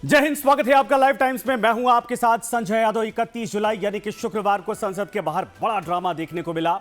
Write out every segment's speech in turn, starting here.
जय हिंद। स्वागत है आपका लाइव टाइम्स में। मैं हूं आपके साथ संजय यादव। 31 जुलाई यानी कि शुक्रवार को संसद के बाहर बड़ा ड्रामा देखने को मिला।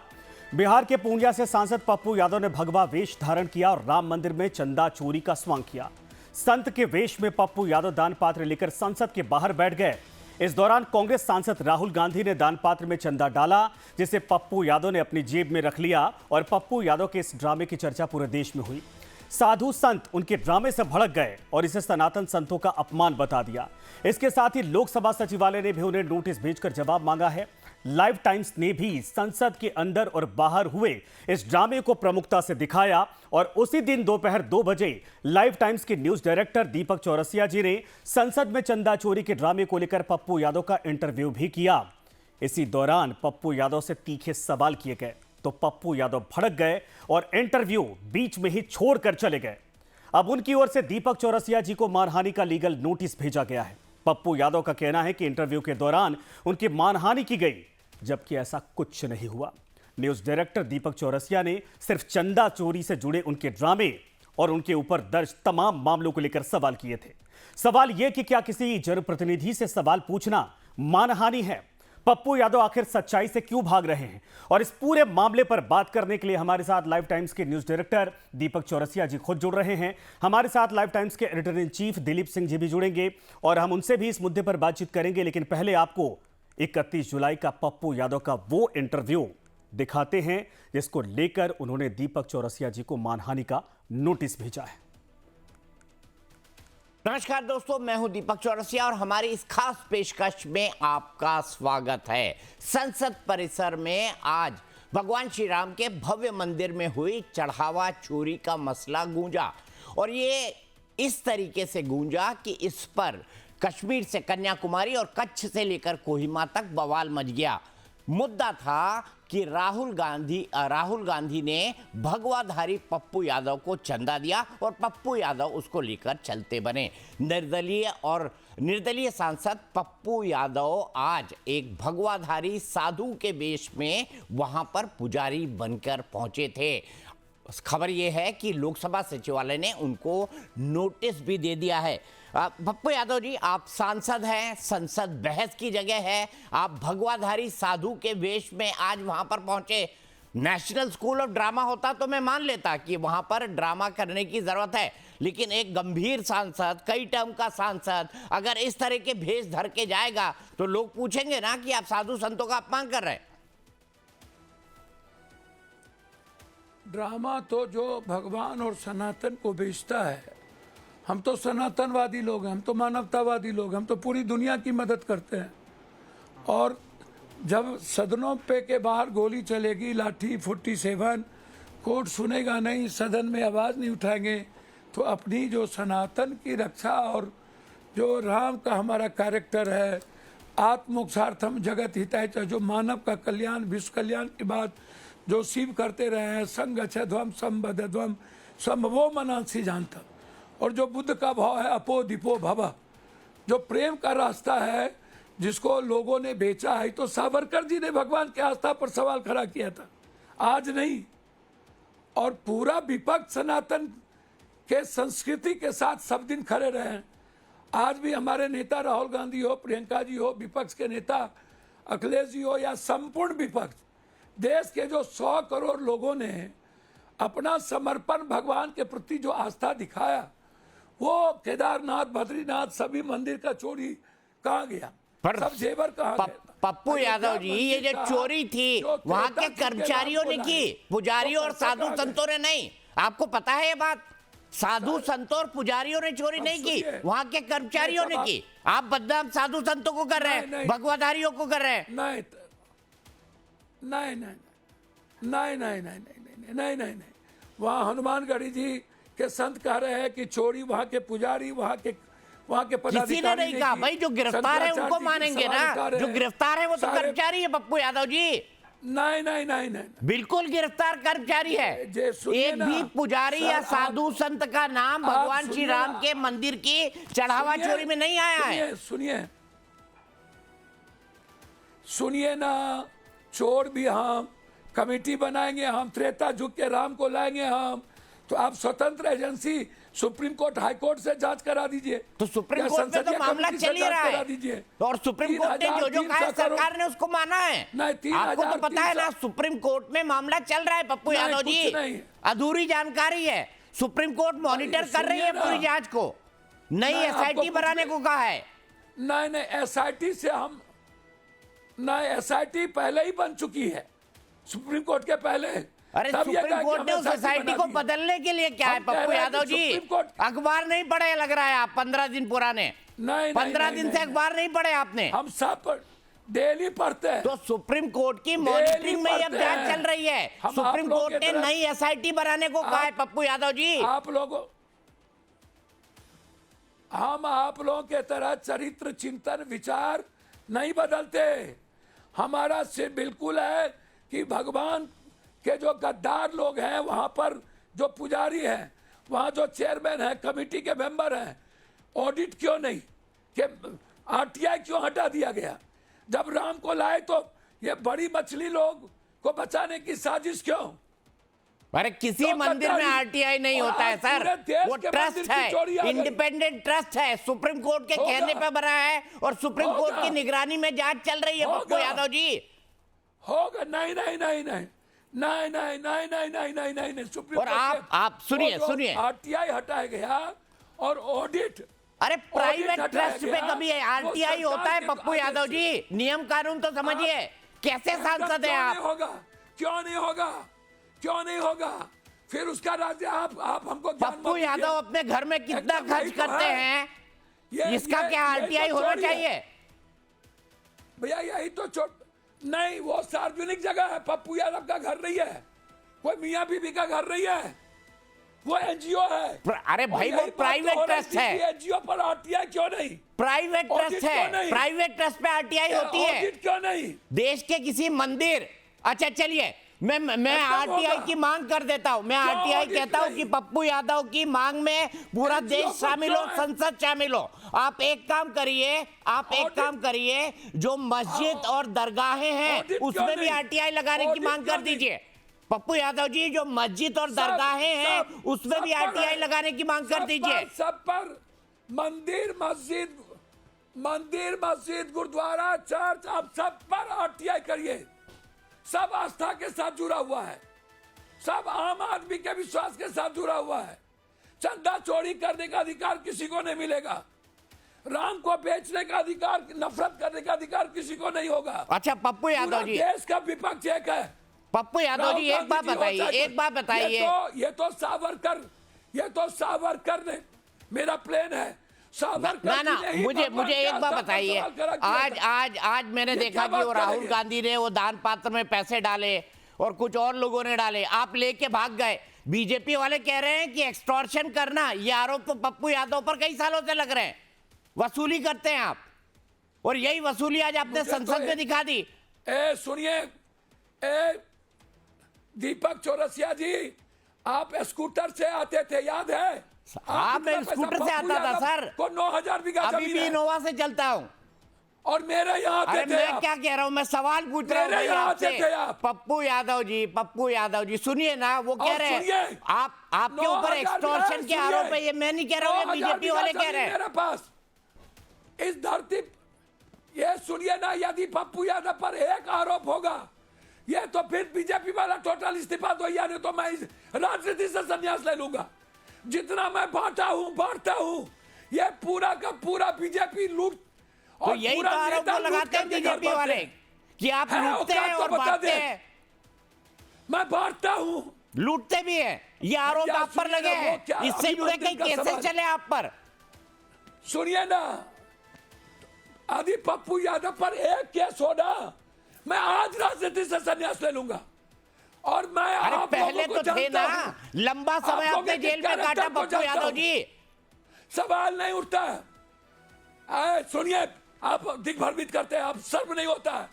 बिहार के पूर्णिया से सांसद पप्पू यादव ने भगवा वेश धारण किया और राम मंदिर में चंदा चोरी का स्वांग किया। संत के वेश में पप्पू यादव दान पात्र लेकर संसद के बाहर बैठ गए। इस दौरान कांग्रेस सांसद राहुल गांधी ने दान पात्र में चंदा डाला, जिसे पप्पू यादव ने अपनी जेब में रख लिया और पप्पू यादव के इस ड्रामे की चर्चा पूरे देश में हुई। साधु संत उनके ड्रामे से भड़क गए और इसे सनातन संतों का अपमान बता दिया। इसके साथ ही लोकसभा सचिवालय ने भी उन्हें नोटिस भेजकर जवाब मांगा है। लाइव टाइम्स ने भी संसद के अंदर और बाहर हुए इस ड्रामे को प्रमुखता से दिखाया और उसी दिन दोपहर 2 बजे लाइव टाइम्स के न्यूज डायरेक्टर दीपक चौरसिया जी ने संसद में चंदा चोरी के ड्रामे को लेकर पप्पू यादव का इंटरव्यू भी किया। इसी दौरान पप्पू यादव से तीखे सवाल किए गए तो पप्पू यादव भड़क गए और इंटरव्यू बीच में ही छोड़कर चले गए। अब उनकी ओर से दीपक चौरसिया जी को मानहानि का लीगल नोटिस भेजा गया है। पप्पू यादव का कहना है कि इंटरव्यू के दौरान उनकी मानहानि की गई, जबकि ऐसा कुछ नहीं हुआ। न्यूज डायरेक्टर दीपक चौरसिया ने सिर्फ चंदा चोरी से जुड़े उनके ड्रामे और उनके ऊपर दर्ज तमाम मामलों को लेकर सवाल किए थे। सवाल यह कि क्या किसी जनप्रतिनिधि से सवाल पूछना मानहानि है? पप्पू यादव आखिर सच्चाई से क्यों भाग रहे हैं? और इस पूरे मामले पर बात करने के लिए हमारे साथ लाइव टाइम्स के न्यूज डायरेक्टर दीपक चौरसिया जी खुद जुड़ रहे हैं। हमारे साथ लाइव टाइम्स के editor in chief Dilip Singh ji भी जुड़ेंगे और हम उनसे भी इस मुद्दे पर बातचीत करेंगे। लेकिन पहले आपको 31 जुलाई का पप्पू यादव का वो इंटरव्यू दिखाते हैं जिसको लेकर उन्होंने दीपक चौरसिया जी को मानहानि का नोटिस भेजा है। नमस्कार दोस्तों, मैं हूं दीपक चौरसिया और हमारी इस खास पेशकश में आपका स्वागत है। संसद परिसर में आज भगवान श्री राम के भव्य मंदिर में हुई चढ़ावा चोरी का मसला गूंजा और ये इस तरीके से गूंजा कि इस पर कश्मीर से कन्याकुमारी और कच्छ से लेकर कोहिमा तक बवाल मच गया। मुद्दा था कि राहुल गांधी ने भगवाधारी पप्पू यादव को चंदा दिया और पप्पू यादव उसको लेकर चलते बने। निर्दलीय सांसद पप्पू यादव आज एक भगवाधारी साधु के वेश में वहां पर पुजारी बनकर पहुंचे थे। खबर यह है कि लोकसभा सचिवालय ने उनको नोटिस भी दे दिया है। पप्पू यादव जी, आप सांसद हैं, संसद बहस की जगह है, आप भगवाधारी साधु के वेश में आज वहां पर पहुंचे। नेशनल स्कूल ऑफ ड्रामा होता तो मैं मान लेता कि वहां पर ड्रामा करने की जरूरत है, लेकिन एक गंभीर सांसद, कई टर्म का सांसद अगर इस तरह के भेष धर के जाएगा तो लोग पूछेंगे ना कि आप साधु संतों का अपमान कर रहे हैं। ड्रामा तो जो भगवान और सनातन को बेचता है। हम तो सनातनवादी लोग हैं, हम तो मानवतावादी लोग हैं, हम तो पूरी दुनिया की मदद करते हैं। और जब सदनों पे के बाहर गोली चलेगी, लाठी 47, कोर्ट सुनेगा नहीं, सदन में आवाज़ नहीं उठाएंगे, तो अपनी जो सनातन की रक्षा और जो राम का हमारा कैरेक्टर है, आत्मोक्षार्थम जगत हिताय, जो मानव का कल्याण, विश्व कल्याण की बात जो शिव करते रहे हैं, संगच्छध्वम संबद्धध्वम संभवो मनांसी जानता। और जो बुद्ध का भाव है अपो दीपो भव, जो प्रेम का रास्ता है जिसको लोगों ने बेचा है, तो सावरकर जी ने भगवान की आस्था पर सवाल खड़ा किया था, आज नहीं। और पूरा विपक्ष सनातन के संस्कृति के साथ सब दिन खड़े रहे हैं। आज भी हमारे नेता राहुल गांधी हो, प्रियंका जी हो, विपक्ष के नेता अखिलेश जी हो या संपूर्ण विपक्ष, देश के जो 100 करोड़ लोगों ने अपना समर्पण भगवान के प्रति जो आस्था दिखाया, वो केदारनाथ, बद्रीनाथ, सभी मंदिर का चोरी कहाँ गया? सब जेवर कहाँ गया? पप्पू यादव जी, ये जो चोरी थी वहां के कर्मचारियों ने की, पुजारियों और साधु संतों ने नहीं। आपको पता है ये बात? साधु संतों और पुजारियों ने चोरी नहीं की, वहां के कर्मचारियों ने की। आप बदनाम साधु संतों को कर रहे हैं, भगवाधारियों को कर रहे हैं। नहीं नहीं नहीं नहीं नहीं नहीं नहीं नहीं नहीं, वहाँ हनुमानगढ़ी जी के संत कह रहे हैं कि चोरी वहाँ के पुजारी, वहाँ के पदाधिकारी किसी ने नहीं कहा। भाई जो गिरफ्तार है उनको मानेंगे ना, जो गिरफ्तार है वो तो कर्मचारी है पप्पू यादव जी। नहीं नहीं नहीं नहीं, बिल्कुल गिरफ्तार कर्मचारी है। एक भी पुजारी या साधु संत का नाम भगवान श्री राम के मंदिर की चढ़ावा चोरी में नहीं आया है। सुनिए ना, चोर भी हम, कमेटी बनाएंगे हम, त्रेता युग के राम को लाएंगे हम, तो आप स्वतंत्र agency supreme court high court से जांच करा दीजिए। तो सुप्रीम या कोर्ट में तो संसदीय मामला कमेटी से चल ही जांच रहा करा है दीजिए। और सुप्रीम कोर्ट ने जो कहा है सरकार ने उसको माना है। नहीं, 3,000 आपको तो पता है ना, सुप्रीम कोर्ट में मामला चल रहा है पप्पू नहीं, यादव कुछ जी। नहीं। अधूरी जानकारी है, सुप्रीम कोर्ट मॉनिटर कर रही है सुनिए ना। पूरी जांच को, नई नहीं, आपको एसआईटी कुछ बनाने नहीं। को कहा है। नहीं एसआईटी से हम नहीं, एसआईटी पहले ही बन चुकी है सुप्रीम कोर्ट के पहले। अरे तब ये सुप्रीम कहा कि कोर्ट ने हम उस SIT सोसाइटी बना को दिए। बदलने के लिए क्या है हम कह पप्पू रहे हैं यादव कि जी? सुप्रीम कोर्ट- अखबार नहीं पढ़े लग रहा है आप, 15 दिन पुराने। नहीं 15 दिन से अखबार नहीं पढ़े आपने। हम सब डेली पढ़ते हैं। तो सुप्रीम कोर्ट की मॉनिटरिंग में अब पढ़ते जांच हैं। चल रही है। हम सुप्रीम आप लोगों कोर्ट की ने तरह- नई एसआईटी बनाने को कहा है पप्पू यादव जी। आप लोगों हम आप लोगों के तरह चरित्र चिंतन विचार नहीं बदलते। हमारा सिर्फ बिल्कुल है कि भगवान के जो गद्दार लोग हैं, वहां पर जो पुजारी हैं, वहां जो चेयरमैन हैं, कमेटी के मेंबर हैं, ऑडिट क्यों नहीं, कि आरटीआई क्यों हटा दिया गया? जब राम को लाए तो ये बड़ी मछली लोग को बचाने की साजिश क्यों? अरे किसी तो मंदिर में गद्दारी- आरटीआई नहीं और होता है आज सर, पूरे देश वो के ट्रस्ट मंदिर की चोरी आ है, गई। इंडिपेंडेंट ट्रस्ट है, सुप्रीम कोर्ट के होगा। कहने पे बना है और सुप्रीम कोर्ट होगा। की निगरानी में जांच चल रही है पप्पू होगा। यादव जी। होगा नहीं नहीं नहीं नहीं नहीं नहीं नहीं नहीं नहीं नहीं नहीं नहीं सुप्रीम और कोर्ट आप सुनिए, सुनिए। आरटीआई हटाया गया और ऑडिट अरे प्राइवेट हटाया ट्रस्ट पे गया, कभी वो आरटीआई सरकार होता है के पप्पू आदेश यादव से। जी? नियम कानून तो समझिए, कैसे सांसद है क्यों आप? नहीं होगा? क्यों नहीं होगा? क्यों नहीं होगा? फिर उसका राज्य आप हमको ज्ञान पप्पू मत यादव दीजिए। अपने घर में कितना एकदम खर्च यही तो करते है। हैं, इसका क्या यही आरटीआई तो होना चोरी है। चाहिए? भैया यही तो नहीं, वो सार्वजनिक जगह है, पप्पू यादव का घर नहीं है, कोई मियां बीबी का घर नहीं है, वो एनजीओ है। अरे भाई वो प्राइवेट ट्रस्ट है, एनजीओ पर आरटीआई क्यों नहीं? प्राइवेट Audit ट्रस्ट क्यों है, नहीं? प्राइवेट ट्रस्ट पे आरटीआई होती है। ऑडिट क्यों नहीं? देश के किसी मंदिर, अच्छा चलिए मैं एकदम आरटीआई होगा। की मांग कर देता हूं, मैं क्यों आरटीआई audit कहता हूं नहीं? कि पप्पू यादव की मांग में पूरा NGO देश को शामिल हो, क्यों है? संसद शामिल हो। आप एक काम करिए, जो मस्जिद और दरगाहें हैं Audit उसमें क्यों भी नहीं? आरटीआई लगाने की Audit मांग कर क्यों नहीं? दीजिए। पप्पू यादव जी, जो मस्जिद और दरगाहें हैं उसमें भी आरटीआई लगाने की मांग कर दीजिए। सब पर मंदिर मस्जिद गुरुद्वारा चर्च, अब सब पर आरटीआई करिए। सब आस्था के साथ जुड़ा हुआ है, सब आम आदमी के विश्वास के साथ जुड़ा हुआ है। चंदा चोरी करने का अधिकार किसी को नहीं मिलेगा, राम को बेचने का अधिकार, नफरत करने का अधिकार किसी को नहीं होगा। अच्छा पप्पू यादव पूरा जी, देश का विपक्ष एक है। पप्पू यादव जी एक बात बताइए, ये तो सावरकर ने, मेरा प्लेन है सावरकर ना जी ने ही मुझे भगवान मुझे के एक बात आस्था पर बताइए, सवाल खड़ा किया था। आज मैंने ये देखा क्या कि बात वो राहुल करेंगे? गांधी ने वो दान पात्र में पैसे डाले और कुछ और लोगों ने डाले, आप लेके भाग गए। बीजेपी वाले कह रहे हैं कि एक्सटॉर्शन करना, ये आरोप तो पप्पू यादव पर कई सालों से लग रहे हैं, वसूली करते हैं आप, और यही वसूली आज आपने मुझे तो संसद में दिखा दी। सुनिए दीपक चौरसिया जी, आप स्कूटर से आते थे, याद है? हाँ, मैं कितना पैसा स्कूटर से पप्पू आता था यादव सर, को 9,000 बीघा अभी जमीन भी है। इनोवा से चलता हूँ। और मेरे यहाँ आते अरे थे मैं आप। क्या कह रहा हूँ, मैं सवाल पूछ रहा हूँ मेरे भाई यहाँ आपसे। आते थे आप। पप्पू यादव जी सुनिए ना, वो कह और रहे सुनिए, हैं आपके ऊपर 9,000 एक्सटॉर्शन के सुनिए, आरोप है, ये मैं नहीं कह रहा हूँ, ये 9,000 बीजेपी वाले बीघा कह रहे जमीन हैं। मेरे पास इस धरती, ये सुनिए ना, यदि पप्पू यादव पर एक आरोप होगा, ये तो फिर बीजेपी वाला टोटल इस्तीफा दो, यानी तो मैं इस राजनीति से संन्यास ले लूंगा। जितना मैं बांटता हूँ, ये पूरा का पूरा बीजेपी लूट, तो यही तो आरोप वो लगाते हैं बीजेपी वाले कि आप लूटते हैं और बांटते हैं। मैं बांटता हूँ, लूटते भी हैं, ये आरोप क्या आप पर सुनिए लगे ना, हैं, वो क्या इससे अभी जुड़े मंदिर कई का केसेस सवाल। चले आप पर। सुनिए ना, यदि पप्पू यादव पर एक केस होना, मैं आज राजनीति से संन्यास ले लूंगा। और मैं अरे आप पहले लोगों को तो थे जानता ना, हूं। लंबा समय आप आपने लोगों के जेल में काटा कैरेक्टर को पप्पू जानता यादव हूं। जी। सवाल नहीं उठता है। सुनिए, आप दिग्भ्रमित करते हैं, आप सर्व नहीं होता है।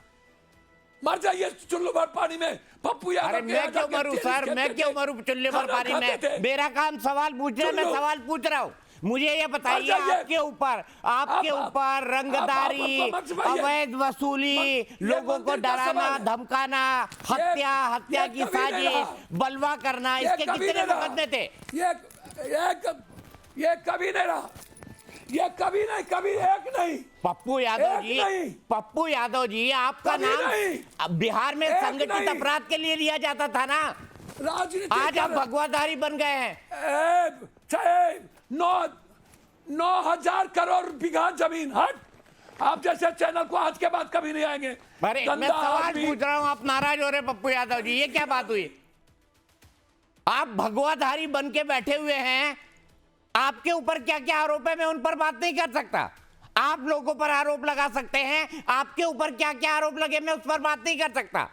मर जाइए चुल्लू भर पानी में। पप्पू यादव अरे के मैं यहाँ क्यों जाके मरूं टेनिस सर, मैं खेलते क्यों थे, मरूं चुल्ले भर खाना पानी खाते में? थे। मेरा काम सवाल पूछना है, मैं चुल्लू। सवाल पूछ रहा हूँ। मुझे ये बताइए, जाइए। आपके ऊपर आप रंगदारी, आपको मत छुपाइए। अवैध वसूली, ये लोगों को मंदिर का डराना सवाल है। धमकाना, हत्या की कभी नहीं साजिश, रहा। बलवा करना, ये इसके कभी कितने नहीं रहा। मुकदमे थे? ये ये कभी नहीं रहा, ये कभी नहीं, कभी एक नहीं। पप्पू यादव एक जी, नहीं। पप्पू यादव जी, आपका कभी नाम नहीं। अब बिहार में एक संगठित नहीं। अपराध के लिए लिया जाता था ना, राजनीति आज आप भगवाधारी बन गए हैं। 9,000 करोड़ बीघा जमीन, हट। आप जैसे चैनल को आज के बाद कभी नहीं आएंगे। अरे मैं सवाल पूछ रहा हूं, आप नाराज हो रहे पप्पू यादव जी, ये क्या बात हुई? आप भगवाधारी बन के बैठे हुए हैं, आपके ऊपर क्या क्या आरोप है मैं उन पर बात नहीं कर सकता। आप लोगों पर आरोप लगा सकते हैं, आपके ऊपर क्या क्या आरोप लगे मैं उस पर बात नहीं कर सकता।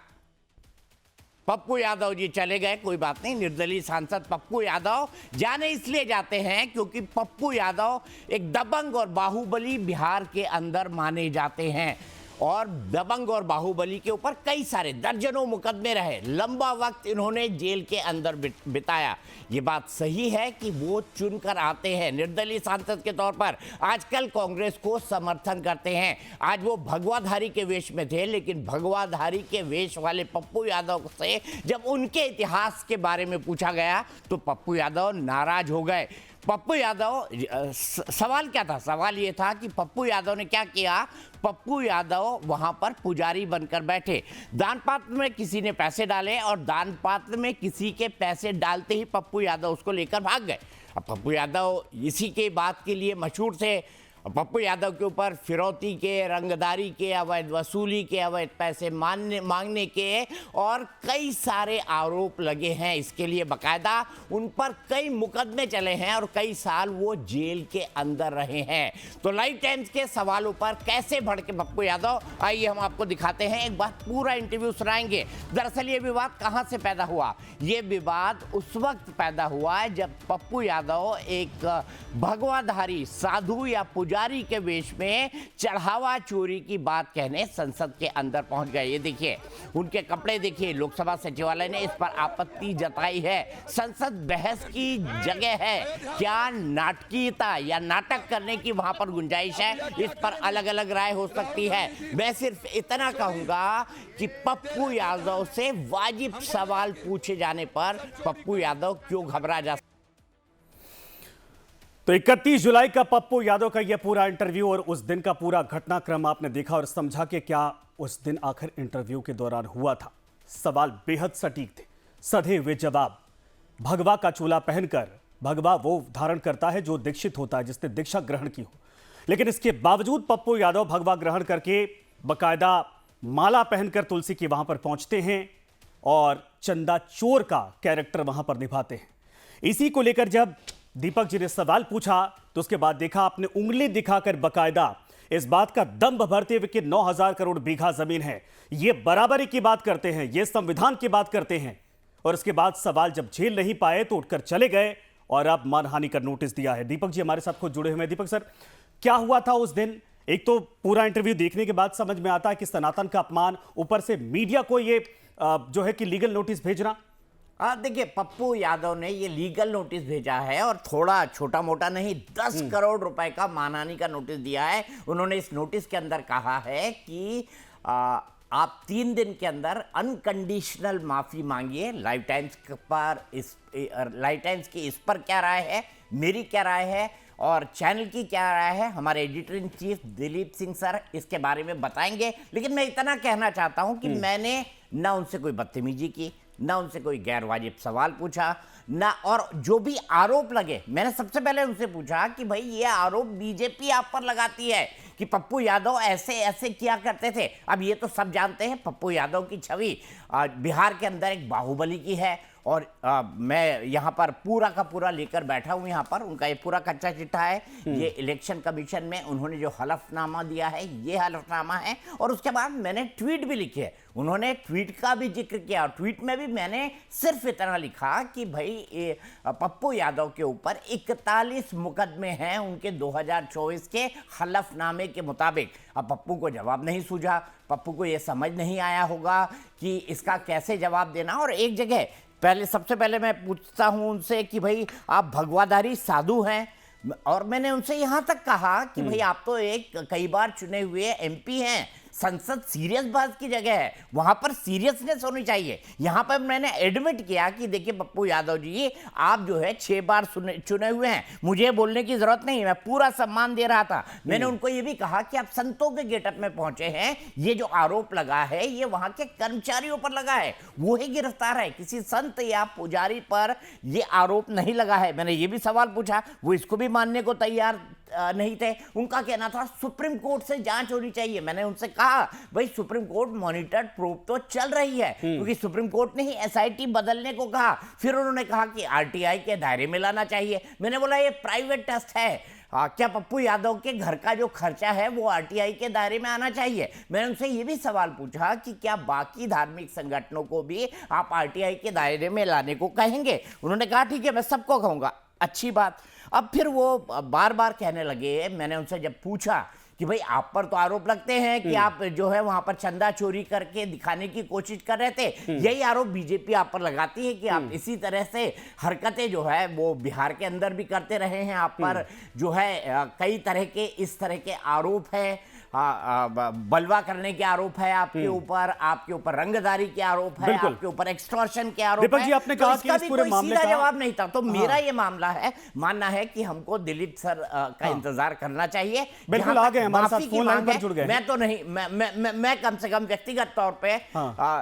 पप्पू यादव जी चले गए, कोई बात नहीं। निर्दलीय सांसद पप्पू यादव जाने इसलिए जाते हैं क्योंकि पप्पू यादव एक दबंग और बाहुबली बिहार के अंदर माने जाते हैं, और दबंग और बाहुबली के ऊपर कई सारे दर्जनों मुकदमे रहे, लंबा वक्त इन्होंने जेल के अंदर बिताया। ये बात सही है कि वो चुनकर आते हैं निर्दलीय सांसद के तौर पर, आजकल कांग्रेस को समर्थन करते हैं। आज वो भगवाधारी के वेश में थे, लेकिन भगवाधारी के वेश वाले पप्पू यादव से जब उनके इतिहास के बारे में पूछा गया तो पप्पू यादव नाराज हो गए। पप्पू यादव, सवाल क्या था? सवाल ये था कि पप्पू यादव ने क्या किया। पप्पू यादव वहां पर पुजारी बनकर बैठे, दान पात्र में किसी ने पैसे डाले और दान पात्र में किसी के पैसे डालते ही पप्पू यादव उसको लेकर भाग गए। अब पप्पू यादव इसी के बात के लिए मशहूर थे। पप्पू यादव के ऊपर फिरौती के, रंगदारी के, अवैध वसूली के, अवैध पैसे मांगने के और कई सारे आरोप लगे हैं। इसके लिए बकायदा उन पर कई मुकदमे चले हैं और कई साल वो जेल के अंदर रहे हैं। तो लाइव टाइम्स के सवालों पर कैसे भड़के पप्पू यादव, आइए हम आपको दिखाते हैं। एक बार पूरा इंटरव्यू सुनाएंगे। दरअसल ये विवाद कहाँ से पैदा हुआ? ये विवाद उस वक्त पैदा हुआ है जब पप्पू यादव एक भगवाधारी साधु या पुजारी के वेश में चढ़ावा चोरी की बात कहने संसद के अंदर पहुंच गए। ये देखिए, उनके कपड़े देखिए। लोकसभा सचिवालय ने इस पर आपत्ति जताई है। संसद बहस की जगह है, क्या नाटकीयता या नाटक करने की वहां पर गुंजाइश है? इस पर अलग अलग राय हो सकती है। मैं सिर्फ इतना कहूंगा कि पप्पू यादव से वाजिब सवाल पूछे जाने पर पप्पू यादव क्यों घबरा जा। तो 31 जुलाई का पप्पू यादव का यह पूरा इंटरव्यू और उस दिन का पूरा घटनाक्रम आपने देखा और समझा कि क्या उस दिन आखिर इंटरव्यू के दौरान हुआ था। सवाल बेहद सटीक थे, सधे हुए जवाब। भगवा का चोला पहनकर, भगवा वो धारण करता है जो दीक्षित होता है, जिसने दीक्षा ग्रहण की हो, लेकिन इसके बावजूद पप्पू यादव भगवा ग्रहण करके बकायदा माला पहनकर तुलसी की वहां पर पहुंचते हैं और चंदा चोर का कैरेक्टर वहां पर निभाते हैं। इसी को लेकर जब दीपक जी ने सवाल पूछा तो उसके बाद देखा आपने उंगली दिखाकर बकायदा इस बात का दंभ भरते हुए कि 9,000 करोड़ बीघा जमीन है, ये बराबरी की बात करते हैं, ये संविधान की बात करते हैं। और उसके बाद सवाल जब झेल नहीं पाए तो उठकर चले गए और अब मानहानि का नोटिस दिया है। दीपक जी हमारे साथ खुद जुड़े हुए हैं। दीपक सर, क्या हुआ था उस दिन? एक तो पूरा इंटरव्यू देखने के बाद समझ में आता है कि सनातन का अपमान, ऊपर से मीडिया को ये जो है कि लीगल नोटिस भेजना। देखिए, पप्पू यादव ने ये लीगल नोटिस भेजा है और थोड़ा छोटा मोटा नहीं, 10 करोड़ रुपए का मानहानि का नोटिस दिया है। उन्होंने इस नोटिस के अंदर कहा है कि आप 3 दिन के अंदर अनकंडीशनल माफी मांगिए। लाइव टाइम्स की इस पर क्या राय है, मेरी क्या राय है और चैनल की क्या राय है, हमारे editor in chief Dilip Singh sir इसके बारे में बताएंगे। लेकिन मैं इतना कहना चाहता हूं कि मैंने ना उनसे कोई बदतमीजी की, ना उनसे कोई गैर वाजिब सवाल पूछा, ना और जो भी आरोप लगे, मैंने सबसे पहले उनसे पूछा कि भाई ये आरोप बीजेपी आप पर लगाती है कि पप्पू यादव ऐसे ऐसे किया करते थे। अब ये तो सब जानते हैं पप्पू यादव की छवि बिहार के अंदर एक बाहुबली की है और मैं यहाँ पर पूरा का पूरा लेकर बैठा हूँ। यहाँ पर उनका ये पूरा कच्चा चिट्ठा है। ये इलेक्शन कमीशन में उन्होंने जो हलफनामा दिया है, ये हलफनामा है। और उसके बाद मैंने ट्वीट भी लिखी है, उन्होंने ट्वीट का भी जिक्र किया। ट्वीट में भी मैंने सिर्फ इतना लिखा कि भाई पप्पू यादव के ऊपर 41 मुकदमे हैं उनके 2024 के हलफनामे के मुताबिक। अब पप्पू को जवाब नहीं सूझा, पप्पू को ये समझ नहीं आया होगा कि इसका कैसे जवाब देना। और एक जगह सबसे पहले मैं पूछता हूं उनसे कि भाई आप भगवाधारी साधु हैं, और मैंने उनसे यहां तक कहा कि भाई आप तो एक कई बार चुने हुए एमपी हैं, संसद सीरियस बात की जगह है, वहां पर सीरियसनेस होनी चाहिए। यहां पर मैंने एडमिट किया कि देखिए पप्पू यादव जी, आप जो है 6 बार चुने हुए हैं, मुझे बोलने की जरूरत नहीं, मैं पूरा सम्मान दे रहा था। मैंने उनको ये भी कहा कि आप संतों के गेटअप में पहुंचे हैं, ये जो आरोप लगा है ये वहां के कर्मचारियों पर लगा है, वो ही गिरफ्तार है, किसी संत या पुजारी पर ये आरोप नहीं लगा है। मैंने ये भी सवाल पूछा, वो इसको भी मानने को तैयार नहीं थे। उनका कहना था सुप्रीम कोर्ट से जांच होनी चाहिए। मैंने उनसे कहा भाई सुप्रीम कोर्ट मॉनिटर्ड प्रूफ तो चल रही है, क्योंकि सुप्रीम कोर्ट ने ही एसआईटी बदलने को कहा। फिर उन्होंने कहा कि आरटीआई के दायरे में लाना चाहिए। मैंने बोला ये प्राइवेट टेस्ट है, क्या पप्पू यादव के घर का जो खर्चा है वो आरटीआई के दायरे में आना चाहिए। मैंने उनसे ये भी सवाल पूछा कि क्या बाकी धार्मिक संगठनों को भी आप आरटीआई के दायरे में लाने को कहेंगे। उन्होंने कहा ठीक है मैं सबको कहूंगा। अच्छी बात। अब फिर वो बार बार कहने लगे, मैंने उनसे जब पूछा कि भाई आप पर तो आरोप लगते हैं कि आप जो है वहां पर चंदा चोरी करके दिखाने की कोशिश कर रहे थे, यही आरोप बीजेपी आप पर लगाती है कि आप इसी तरह से हरकतें जो है वो बिहार के अंदर भी करते रहे हैं। आप पर जो है कई तरह के इस तरह के आरोप है, बलवा करने के आरोप है आपके ऊपर रंगदारी के आरोप है, आपके ऊपर एक्सटॉर्शन के आरोप दीपक है। जी, आपने कहा कि इस पूरे मामले का जवाब नहीं था। तो मेरा ये मामला है, मानना है कि हमको दिलीप सर का इंतजार करना चाहिए। बिल्कुल आ गए हमारे साथ, फोन लाइन पर जुड़ गए। मैं तो नहीं, मैं कम से कम व्यक्तिगत तौर पे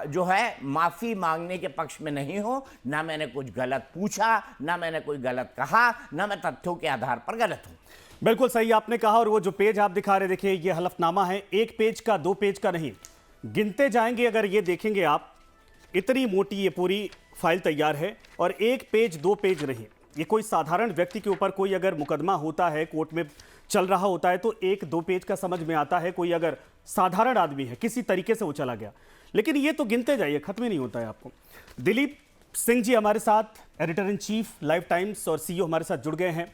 जो है माफी मांगने के पक्ष में नहीं हूं। ना मैंने कुछ गलत पूछा, ना मैंने कोई गलत कहा, ना मैं तथ्यों के आधार पर गलत हूं। बिल्कुल सही आपने कहा। और वो जो पेज आप दिखा रहे, देखिए ये हलफनामा है, 1 पेज का 2 पेज का नहीं, गिनते जाएंगे अगर ये देखेंगे आप, इतनी मोटी ये पूरी फाइल तैयार है और 1 पेज 2 पेज नहीं। ये कोई साधारण व्यक्ति के ऊपर कोई अगर मुकदमा होता है, कोर्ट में चल रहा होता है, तो 1-2 पेज का समझ में आता है। कोई अगर साधारण आदमी है, किसी तरीके से वो चला गया, लेकिन ये तो गिनते जाइए, खत्म ही नहीं होता है आपको। दिलीप सिंह जी हमारे साथ, editor in chief live times और सीईओ हमारे साथ जुड़ गए हैं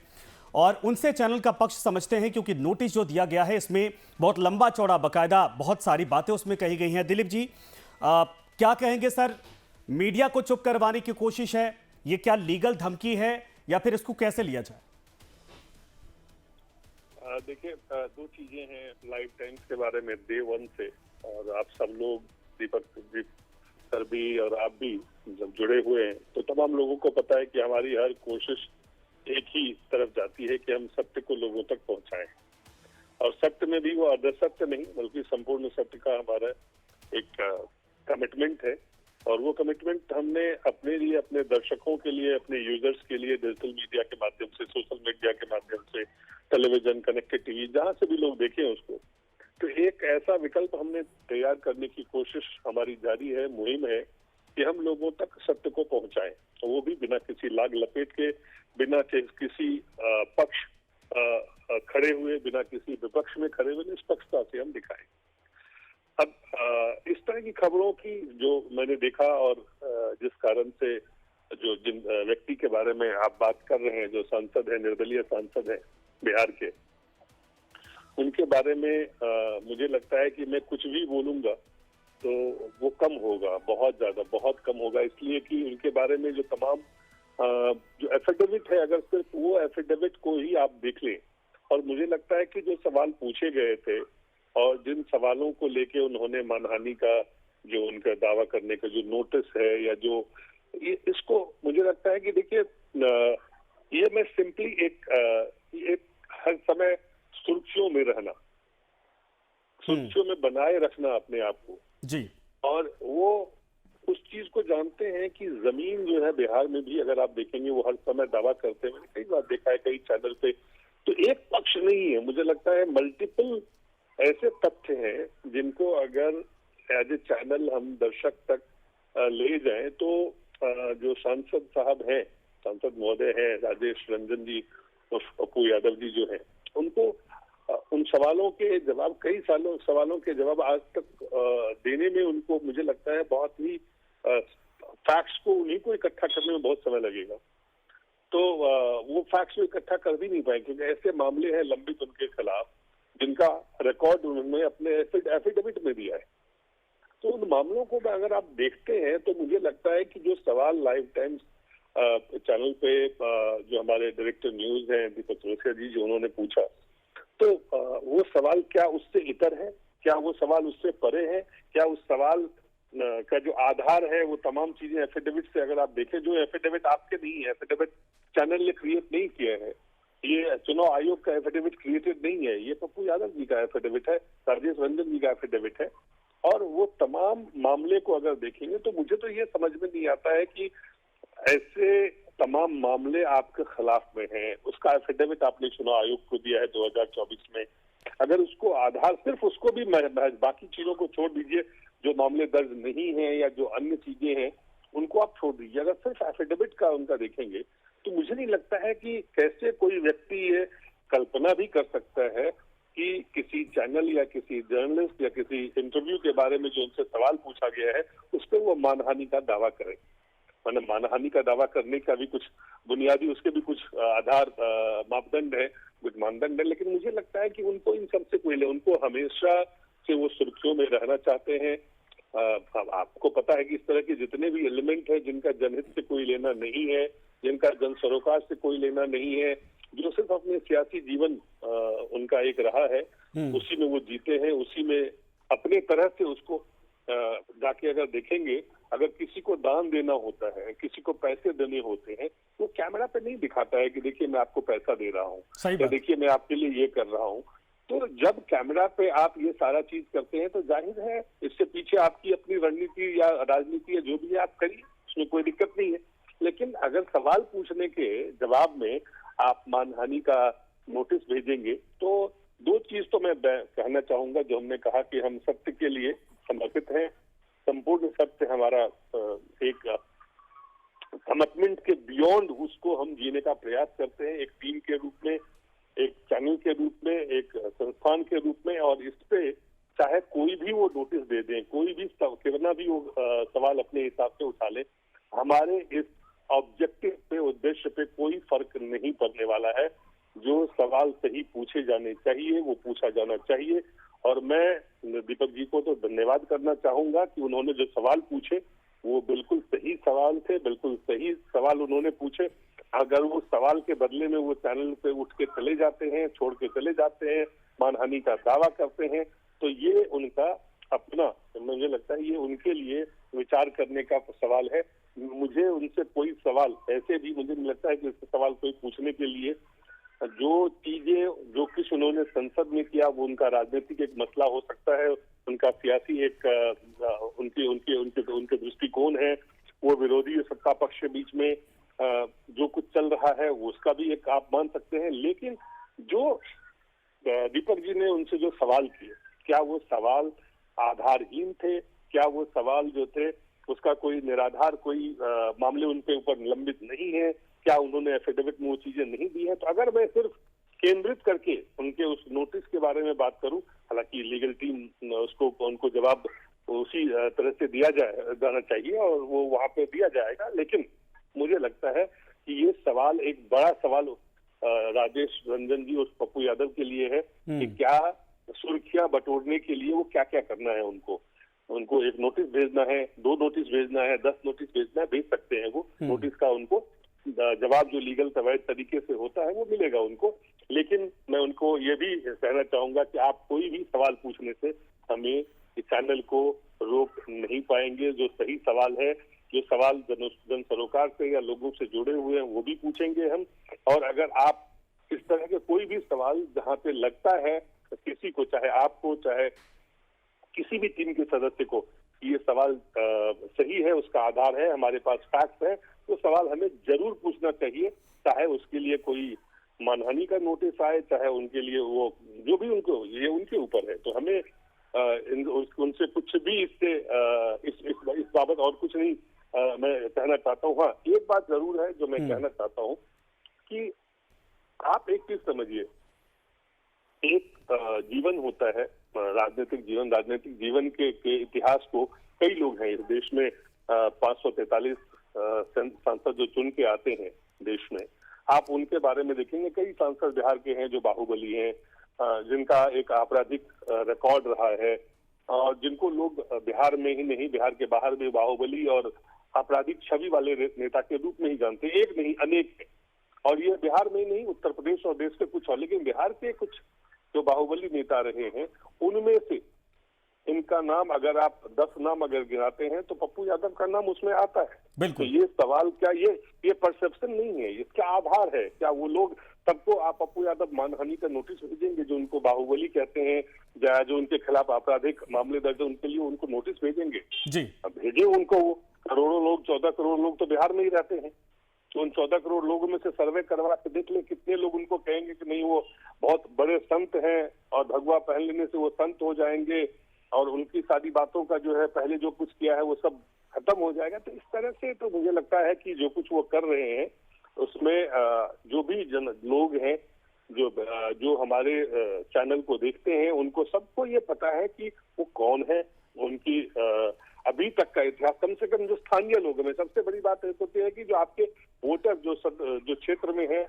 और उनसे चैनल का पक्ष समझते हैं, क्योंकि नोटिस जो दिया गया है इसमें बहुत लंबा चौड़ा बाकायदा बहुत सारी बातें उसमें कही गई हैं। दिलीप जी क्या कहेंगे सर, मीडिया को चुप करवाने की कोशिश है, ये क्या लीगल धमकी है या फिर इसको कैसे लिया जाए? देखिए 2 चीजें हैं लाइव टाइम्स के बारे में डे 1 से, और आप सब लोग दीपक जी सर भी और आप भी जब जुड़े हुए हैं तो तमाम लोगों को पता है कि हमारी हर कोशिश एक ही तरफ जाती है कि हम सत्य को लोगों तक पहुंचाएं, और सत्य में भी वो अर्ध सत्य नहीं बल्कि संपूर्ण सत्य का हमारा एक कमिटमेंट है। और वो कमिटमेंट हमने अपने लिए, अपने दर्शकों के लिए, अपने यूजर्स के लिए डिजिटल मीडिया के माध्यम से, सोशल मीडिया के माध्यम से, टेलीविजन, कनेक्टेड टीवी, जहां से भी लोग देखें उसको, तो एक ऐसा विकल्प हमने तैयार करने की कोशिश हमारी जारी है, मुहिम है कि हम लोगों तक सत्य को पहुंचाएं, तो वो भी बिना किसी लाग लपेट के, बिना किसी पक्ष खड़े हुए, बिना किसी विपक्ष में खड़े हुए, निष्पक्षता से हम दिखाएं। अब इस तरह की खबरों की जो मैंने देखा और जिस कारण से जिन व्यक्ति के बारे में आप बात कर रहे हैं, जो सांसद है, निर्दलीय सांसद है बिहार के, उनके बारे में मुझे लगता है कि मैं कुछ भी बोलूंगा तो वो कम होगा, बहुत ज्यादा, बहुत कम होगा, इसलिए कि उनके बारे में जो तमाम जो एफिडेविट है, अगर सिर्फ वो एफिडेविट को ही आप देख लें, और मुझे लगता है कि जो सवाल पूछे गए थे और जिन सवालों को लेके उन्होंने मानहानि का जो उनका दावा करने का जो नोटिस है, या जो इसको मुझे लगता है कि देखिए ये मैं सिंपली एक हर समय सुर्खियों में रहना, सुर्खियों में बनाए रखना अपने आप को जी, और वो उस चीज को जानते हैं कि जमीन जो है बिहार में भी, अगर आप देखेंगे वो हर समय दावा करते हैं, मैंने कई बार देखा है कई चैनल पे, तो एक पक्ष नहीं है, मुझे लगता है मल्टीपल ऐसे तथ्य हैं जिनको अगर एज ए चैनल हम दर्शक तक ले जाएं तो जो सांसद साहब हैं, सांसद महोदय हैं राजेश रंजन जी, पप्पू यादव जी जो हैं, उनको उन सवालों के जवाब, कई सालों सवालों के जवाब आज तक देने में उनको मुझे लगता है बहुत ही फैक्ट्स को उन्हीं को इकट्ठा करने में बहुत समय लगेगा, तो वो फैक्ट्स को इकट्ठा कर भी नहीं पाए, क्योंकि ऐसे मामले हैं लंबित उनके खिलाफ जिनका रिकॉर्ड उन्होंने अपने एफिडेविट में दिया है। तो उन मामलों को अगर आप देखते हैं तो मुझे लगता है कि जो सवाल लाइव टाइम्स चैनल पे जो हमारे डायरेक्टर न्यूज हैं दीपक जोशिया जी, जो उन्होंने पूछा, तो वो सवाल क्या उससे इतर है, क्या वो सवाल उससे परे है? क्या उस सवाल का जो आधार है वो तमाम चीजें एफिडेविट से, अगर आप देखें, जो एफिडेविट आपके नहीं है, एफिडेविट चैनल ने क्रिएट नहीं किए हैं, ये चुनाव आयोग का एफिडेविट क्रिएटेड नहीं है, ये पप्पू यादव जी का एफिडेविट है, राजेश रंजन जी का एफिडेविट है। और वो तमाम मामले को अगर देखेंगे तो मुझे तो ये समझ में नहीं आता है कि ऐसे तमाम मामले आपके खिलाफ में हैं, उसका एफिडेविट आपने चुनाव आयोग को दिया है 2024 में। अगर उसको आधार, सिर्फ उसको भी, बाकी चीजों को छोड़ दीजिए, जो मामले दर्ज नहीं है या जो अन्य चीजें हैं उनको आप छोड़ दीजिए, अगर सिर्फ एफिडेविट का उनका देखेंगे तो मुझे नहीं लगता है कि कैसे कोई व्यक्ति ये कल्पना भी कर सकता है कि किसी चैनल या किसी जर्नलिस्ट या किसी इंटरव्यू के बारे में जो उनसे सवाल पूछा गया है उस पर वो मानहानि का दावा करें। मैंने मानहानि का दावा करने का भी कुछ बुनियादी, उसके भी कुछ आधार मापदंड है, कुछ मानदंड है, लेकिन मुझे लगता है कि उनको इन सबसे कोई ले, उनको हमेशा से वो सुर्खियों में रहना चाहते हैं। आपको पता है कि इस तरह के जितने भी एलिमेंट है जिनका जनहित से कोई लेना नहीं है, जिनका जन सरोकार से कोई लेना नहीं है, जो सिर्फ अपने सियासी जीवन उनका एक रहा है, उसी में वो जीते हैं, उसी में अपने तरह से उसको जाके अगर देखेंगे, अगर किसी को दान देना होता है, किसी को पैसे देने होते हैं, वो कैमरा पे नहीं दिखाता है कि देखिए मैं आपको पैसा दे रहा हूँ या देखिए मैं आपके लिए ये कर रहा हूँ। तो जब कैमरा पे आप ये सारा चीज करते हैं तो जाहिर है इससे पीछे आपकी अपनी रणनीति या राजनीति या जो भी है आप करिए, उसमें कोई दिक्कत नहीं है। लेकिन अगर सवाल पूछने के जवाब में आप मानहानि का नोटिस भेजेंगे तो दो चीज तो मैं कहना चाहूंगा, जो हमने कहा कि हम सत्य के लिए समर्पित हैं, संपूर्ण सत्य हमारा एक कमिटमेंट के बियॉन्ड उसको हम जीने का प्रयास करते हैं, एक टीम के रूप में, एक चैनल के रूप में, एक संस्थान के रूप में। और इस पे चाहे कोई भी वो नोटिस दे दें, कोई भी कितना भी वो सवाल अपने हिसाब से उठा ले, हमारे इस ऑब्जेक्टिव पे, उद्देश्य पे कोई फर्क नहीं पड़ने वाला है। जो सवाल सही पूछे जाने चाहिए वो पूछा जाना चाहिए। और मैं दीपक जी को तो धन्यवाद करना चाहूंगा कि उन्होंने जो सवाल पूछे वो बिल्कुल सही सवाल थे, बिल्कुल सही सवाल उन्होंने पूछे। अगर वो सवाल के बदले में वो चैनल पे उठ के चले जाते हैं, छोड़ के चले जाते हैं, मानहानि का दावा करते हैं, तो ये उनका अपना, मुझे लगता है ये उनके लिए विचार करने का सवाल है। मुझे उनसे कोई सवाल ऐसे भी मुझे नहीं लगता है कि सवाल कोई पूछने के लिए, जो चीजें जो कुछ उन्होंने संसद में किया वो उनका राजनीतिक एक मसला हो सकता है, उनका सियासी एक उनके उनके उनके उनके दृष्टिकोण है, वो विरोधी सत्ता पक्ष के बीच में जो कुछ चल रहा है वो उसका भी एक आप मान सकते हैं। लेकिन जो दीपक जी ने उनसे जो सवाल किए, क्या वो सवाल आधारहीन थे? क्या वो सवाल जो थे उसका कोई निराधार कोई मामले उनके ऊपर निलंबित नहीं है? क्या उन्होंने एफिडेविट में वो चीजें नहीं दी है? तो अगर मैं सिर्फ केंद्रित करके उनके उस नोटिस के बारे में बात करूं, हालांकि लीगल टीम उसको उनको जवाब उसी तरह से दिया जाना चाहिए और वो वहां पे दिया जाएगा, लेकिन मुझे लगता है कि ये सवाल एक बड़ा सवाल राजेश रंजन जी और पप्पू यादव के लिए है कि क्या सुर्खियां बटोरने के लिए वो क्या क्या करना है। उनको एक नोटिस भेजना है, 2 नोटिस भेजना है, 10 नोटिस भेजना है, भेज सकते हैं वो नोटिस का, उनको जवाब जो लीगल तवैध तरीके से होता है वो मिलेगा उनको। लेकिन मैं उनको ये भी कहना चाहूंगा कि आप कोई भी सवाल पूछने से हमें इस चैनल को रोक नहीं पाएंगे। जो सही सवाल है, जो सवाल जन सरोकार से या लोगों से जुड़े हुए हैं वो भी पूछेंगे हम। और अगर आप इस तरह के कोई भी सवाल जहाँ पे लगता है किसी को, चाहे आपको चाहे किसी भी टीम के सदस्य को, ये सवाल सही है, उसका आधार है, हमारे पास फैक्ट है, तो सवाल हमें जरूर पूछना चाहिए, चाहे उसके लिए कोई मानहानि का नोटिस आए, चाहे उनके लिए वो जो भी उनको, ये उनके ऊपर है। तो हमें उनसे कुछ भी इससे इस बाबत और कुछ नहीं मैं कहना चाहता हूँ। हाँ, एक बात जरूर है जो मैं कहना चाहता हूँ कि आप एक चीज समझिए, एक जीवन होता है राजनीतिक जीवन के इतिहास को कई लोग हैं इस देश में, 543 सांसद जो चुन के आते हैं देश में, आप उनके बारे में देखेंगे कई सांसद बिहार के हैं जो बाहुबली हैं, जिनका एक आपराधिक रिकॉर्ड रहा है और जिनको लोग बिहार में ही नहीं बिहार के बाहर भी बाहुबली और आपराधिक छवि वाले नेता के रूप में ही जानते हैं। एक नहीं अनेक, और ये बिहार में ही नहीं, उत्तर प्रदेश और देश के कुछ और, लेकिन बिहार के कुछ जो बाहुबली नेता रहे हैं उनमें से इनका नाम अगर आप 10 नाम अगर गिनाते हैं तो पप्पू यादव का नाम उसमें आता है। बिल्कुल। तो ये सवाल क्या ये परसेप्शन नहीं है, इसका आधार है क्या? वो लोग सबको आप पप्पू यादव मानहानि का नोटिस भेजेंगे, जो उनको बाहुबली कहते हैं, या जो उनके खिलाफ आपराधिक मामले दर्ज है उनके लिए उनको नोटिस भेजेंगे? जी। अब भेजे उनको, वो करोड़ों लोग, 14 करोड़ लोग तो बिहार में ही रहते हैं। तो उन 14 करोड़ लोगों में से सर्वे करवा के देख ले कितने लोग उनको कहेंगे कि नहीं वो बहुत बड़े संत हैं और भगवा पहन लेने से वो संत हो जाएंगे और उनकी सारी बातों का जो है पहले जो कुछ किया है वो सब खत्म हो जाएगा। तो इस तरह से तो मुझे लगता है कि जो कुछ वो कर रहे हैं उसमें जो भी लोग हैं जो हमारे चैनल को देखते हैं उनको सबको ये पता है कि वो कौन है, उनकी अभी तक का इतिहास, कम से कम जो स्थानीय लोग हैं। सबसे बड़ी बात होती है कि जो आपके वोटर जो क्षेत्र में है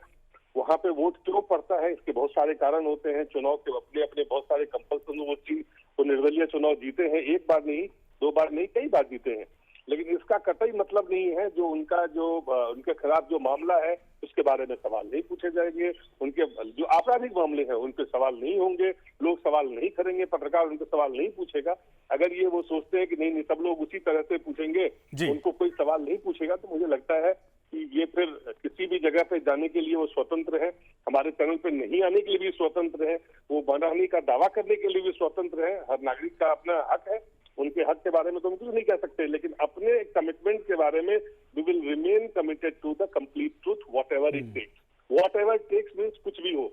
वहां पे वोट क्यों पड़ता है, इसके बहुत सारे कारण होते हैं। चुनाव के अपने अपने बहुत सारे कंपल्सन वो निर्दलीय चुनाव जीते हैं, एक बार नहीं, 2 बार नहीं, कई बार जीते हैं। लेकिन इसका कतई मतलब नहीं है जो उनके खिलाफ जो मामला है उसके बारे में सवाल नहीं पूछे जाएंगे, उनके जो आपराधिक मामले हैं उनके सवाल नहीं होंगे, लोग सवाल नहीं करेंगे, पत्रकार उनके सवाल नहीं पूछेगा। अगर ये वो सोचते हैं कि नहीं सब लोग उसी तरह से पूछेंगे, उनको कोई सवाल नहीं पूछेगा, तो मुझे लगता है कि ये फिर किसी भी जगह पे जाने के लिए वो स्वतंत्र है, हमारे चैनल पे नहीं आने के लिए भी स्वतंत्र है, वो मानहानि का दावा करने के लिए भी स्वतंत्र है। हर नागरिक का अपना हक है, उनके हक के बारे में तो हम कुछ नहीं कह सकते, लेकिन अपने कमिटमेंट के बारे में we will remain committed to the complete truth whatever it takes. Whatever takes means कुछ भी हो,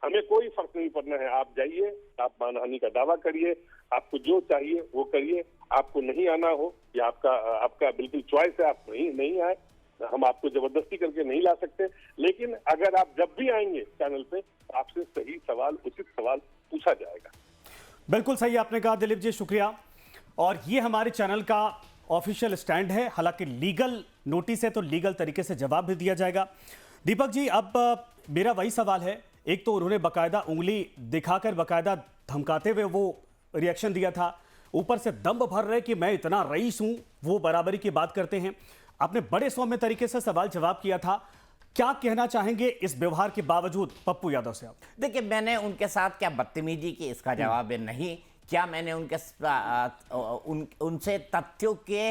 हमें कोई फर्क नहीं पड़ना है। आप जाइए, आप मानहानि का दावा करिए, आपको जो चाहिए वो करिए, आपको नहीं आना हो या आपका बिल्कुल चॉइस है, आप नहीं आए, हम आपको जबरदस्ती करके नहीं ला सकते। लेकिन अगर आप जब भी आएंगे चैनल पे आपसे सही सवाल, उचित सवाल पूछा जाएगा। बिल्कुल सही आपने कहा दिलीप जी, शुक्रिया। और ये हमारे चैनल का ऑफिशियल स्टैंड है, हालांकि लीगल नोटिस है तो लीगल तरीके से जवाब भी दिया जाएगा। दीपक जी, अब मेरा वही सवाल है, एक तो उन्होंने बाकायदा उंगली दिखाकर बाकायदा धमकाते हुए वो रिएक्शन दिया था, ऊपर से दम भर रहे कि मैं इतना रईस हूं, वो बराबरी की बात करते हैं। आपने बड़े सौम्य तरीके से सवाल जवाब किया था, क्या कहना चाहेंगे इस व्यवहार के बावजूद पप्पू यादव से आप? देखिए, मैंने उनके साथ क्या बदतमीजी की इसका जवाब है नहीं। क्या मैंने उनसे तथ्यों के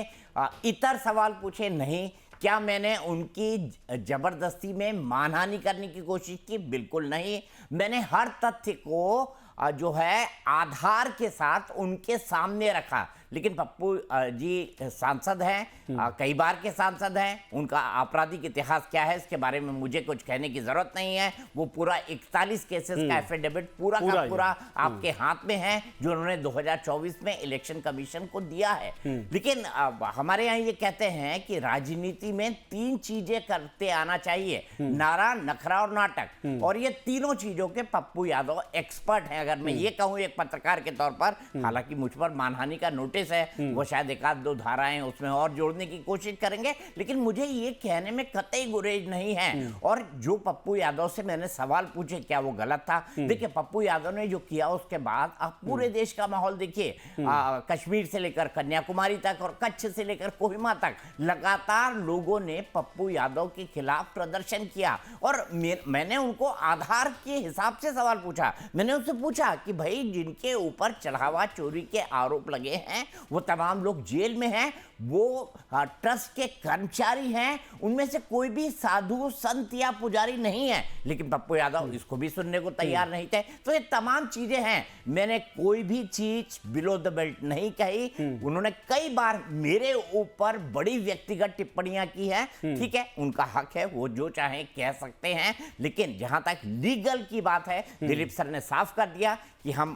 इतर सवाल पूछे? नहीं। क्या मैंने उनकी जबरदस्ती में मानहानि करने की कोशिश की? बिल्कुल नहीं। मैंने हर तथ्य को जो है आधार के साथ उनके सामने रखा। लेकिन पप्पू जी सांसद हैं, कई बार के सांसद हैं, उनका आपराधिक इतिहास क्या है इसके बारे में मुझे कुछ कहने की जरूरत नहीं है। वो पूरा 41 केसेस का एफिडेविट पूरा का पूरा आपके हाथ में है, जो उन्होंने 2024 में इलेक्शन कमीशन को दिया है। लेकिन हमारे यहाँ ये कहते हैं कि राजनीति में 3 चीजें करते आना चाहिए, नारा, नखरा और नाटक, और ये तीनों चीजों के पप्पू यादव एक्सपर्ट हैं। अगर मैं ये कहूं एक पत्रकार के तौर पर, हालांकि मुझ पर मानहानि का नोटिस है, वो शायद 1-2 धाराएं उसमें और जोड़ने की कोशिश करेंगे, लेकिन मुझे ये कहने में कतई गुरेज नहीं है। और जो पप्पू यादव से मैंने सवाल पूछे क्या वो गलत था? देखिए, पप्पू यादव ने जो किया उसके बाद आप पूरे देश का माहौल देखिए, कश्मीर से लेकर कन्याकुमारी तक और कच्छ से लेकर कोहिमा तक लगातार लोगों ने पप्पू यादव के खिलाफ प्रदर्शन किया। और मैंने उनको आधार के हिसाब से सवाल पूछा। मैंने उनसे पूछा कि भाई, जिनके ऊपर चढ़ावा चोरी के आरोप लगे हैं वो तमाम लोग जेल में हैं, वो ट्रस्ट के कर्मचारी हैं, उनमें से कोई भी साधु, संत या पुजारी नहीं है। लेकिन पप्पू यादव इसको भी सुनने को तैयार नहीं थे। तो ये तमाम चीजें हैं, मैंने कोई भी चीज बिलो द बेल्ट नहीं कही। उन्होंने कई बार मेरे ऊपर बड़ी व्यक्तिगत टिप्पणियां की है, ठीक है, उनका हक है, वो जो चाहे कह सकते हैं। लेकिन जहां तक लीगल की बात है, दिलीप सर ने साफ कर दिया कि हम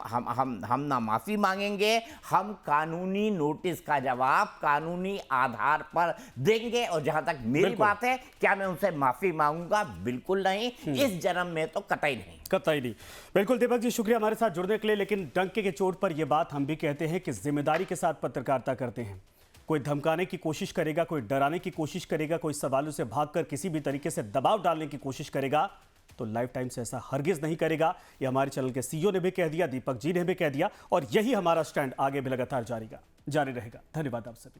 ना माफी मांगेंगे, हम कानूनी नोटिस का जवाब कानूनी आधार पर देंगे। और जहां तक मेरी बात है, क्या मैं उनसे माफी मांगूंगा? बिल्कुल नहीं, इस जन्म में तो कतई नहीं। कतई नहीं। बिल्कुल दीपक जी, शुक्रिया हमारे साथ जुड़ने के लिए। लेकिन डंके के चोट पर यह बात हम भी कहते हैं कि जिम्मेदारी के साथ पत्रकारिता करते हैं। कोई धमकाने की कोशिश करेगा, कोई डराने की कोशिश करेगा, कोई सवालों से भागकर किसी भी तरीके से दबाव डालने की कोशिश करेगा, तो लाइफ टाइम्स ऐसा हरगिज नहीं करेगा। ये हमारे चैनल के सीईओ ने भी कह दिया, दीपक जी ने भी कह दिया, और यही हमारा स्टैंड आगे भी लगातार जारी रहेगा। धन्यवाद आप सभी।